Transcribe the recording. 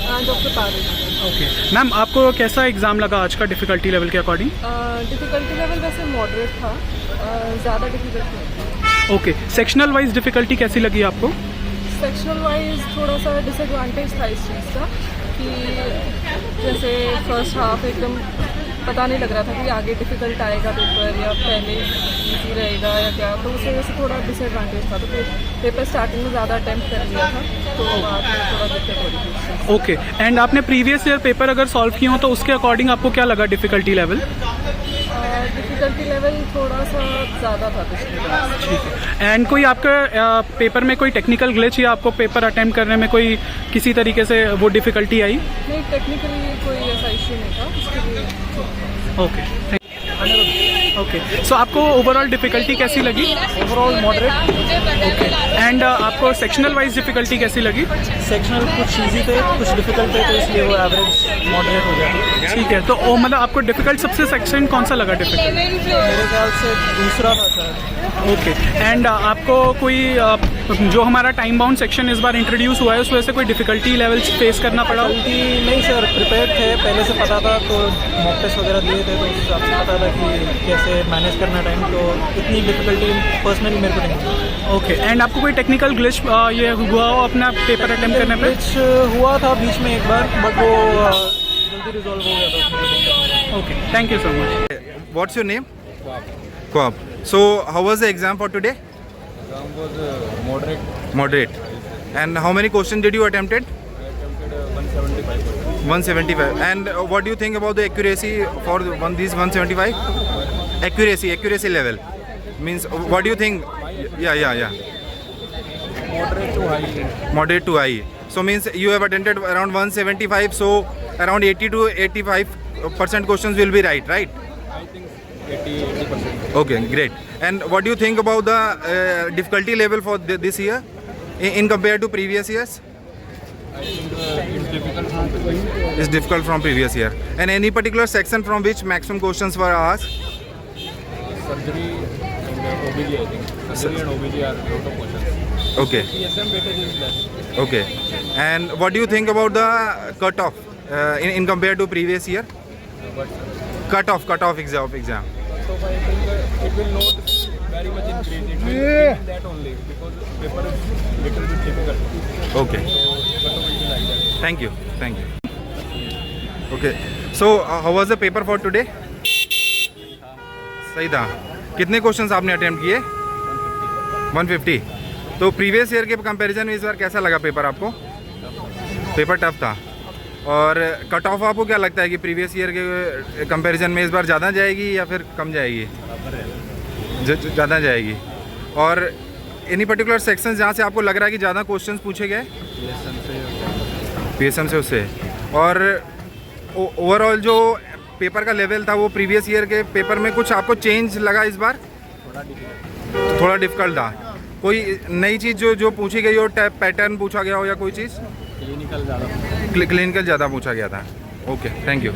Doctor Parul. Okay ma'am, आपको कैसा exam लगा आज का डिफ़िकल्टी लेवल के अकॉर्डिंग? डिफ़िकल्टी लेवल वैसे मॉडरेट था, ज़्यादा डिफ़िकल्ट नहीं। ओके, सेक्शनल वाइज डिफ़िकल्टी कैसी लगी आपको? सेक्शनल वाइज थोड़ा सा डिसएडवांटेज था इस चीज़ का कि जैसे फर्स्ट हाफ एकदम पता नहीं लग रहा था कि आगे डिफ़िकल्ट आएगा पेपर या पहले इजी रहेगा या क्या, तो उस वजह से थोड़ा डिसएडवांटेज था। तो फिर पेपर स्टार्टिंग में ज़्यादा अटैम्प्ट कर लिया था, तो बाद में थोड़ा दिक्कत हो रही थी। ओके, एंड आपने प्रीवियस ईयर पेपर अगर सॉल्व किए हो तो उसके अकॉर्डिंग आपको क्या लगा डिफ़िकल्टी लेवल? डिफ़िकल्टी लेवल थोड़ा सा ज़्यादा था पिछले बार। ठीक है, एंड कोई आपका पेपर में कोई टेक्निकल ग्लिच या आपको पेपर अटेम्प्ट करने में कोई किसी तरीके से वो डिफ़िकल्टी आई? नहीं, टेक्निकली कोई ऐसा इश्यू नहीं था उसके लिए। ओके, ओके, सो आपको ओवरऑल डिफ़िकल्टी कैसी लगी? Overall moderate. ओके, एंड आपको सेक्शनल वाइज डिफ़िकल्टी कैसी लगी? सेक्शनल कुछ इजी थे, कुछ डिफिकल्ट थे, तो इसलिए वो एवरेज मॉडरेट हो गया। ठीक है, तो मतलब आपको डिफ़िकल्ट सबसे सेक्शन कौन सा लगा डिफ़िकल्ट? मेरे ख्याल से दूसरा था शायद। ओके, एंड आपको कोई जो हमारा टाइम बाउंड सेक्शन इस बार इंट्रोड्यूस हुआ है उस वजह से कोई डिफ़िकल्टी लेवल फेस करना पड़ा? नहीं सर, प्रिपेयर थे, पहले से पता था, तो मॉक टेस्ट वगैरह दिए थे, तो उस हिसाब से पता था कि कैसे मैनेज करना टाइम, तो इतनी डिफिकल्टी पर्सनली मेरे को नहीं हुई। ओके, एंड आपको कोई टेक्निकल ग्लिच ये हुआ हो अपना पेपर अटेम्प्ट करने पे? कुछ हुआ था बीच में एक बार, बट वो जल्दी रिजॉल्व हो गया था। Okay, thank you so much. What's your name? Kwab. So, how was the exam for today? Exam was moderate. Moderate. And how many questions did you attempted? I attempted 175. 175. And what do you think about the accuracy for these 175? Accuracy level. Means, what do you think? Yeah. Moderate to high. Moderate to high. So, means you have attempted around 175, so around 80 to 85% questions will be right? I think 80%. Okay, great. And what do you think about the difficulty level for this year in compared to previous years? I think it's difficult from previous. It's difficult from previous year. And any particular section from which maximum questions were asked? Surgery and OBG, I think. Surgery and OBG are a lot of questions. Okay, PSM weightage is less. okay. And what do you think about the cutoff in compared to previous year? But Cutoff exam. so I think it will not very much increase. It will be that only because paper is little bit difficult. Okay. So cutoff will be like that. Thank you. Okay. So how was the paper for today? सही था। कितने questions आपने attempt किए? 150। तो previous year के comparison में इस बार कैसा लगा पेपर आपको? पेपर टफ था। और कट ऑफ आपको क्या लगता है कि प्रीवियस ईयर के कंपैरिजन में इस बार ज़्यादा जाएगी या फिर कम जाएगी? ज़्यादा जाएगी। और एनी पर्टिकुलर सेक्शन जहाँ से आपको लग रहा है कि ज़्यादा क्वेश्चंस पूछे गए? पीएसएम से उससे। और ओवरऑल जो पेपर का लेवल था वो प्रीवियस ईयर के पेपर में कुछ आपको चेंज लगा इस बार? थोड़ा डिफिकल्ट था। कोई नई चीज़ जो पूछी गई हो, पैटर्न पूछा गया हो या कोई चीज़? क्लिनिकल ज़्यादा पूछा गया था। Okay, thank you.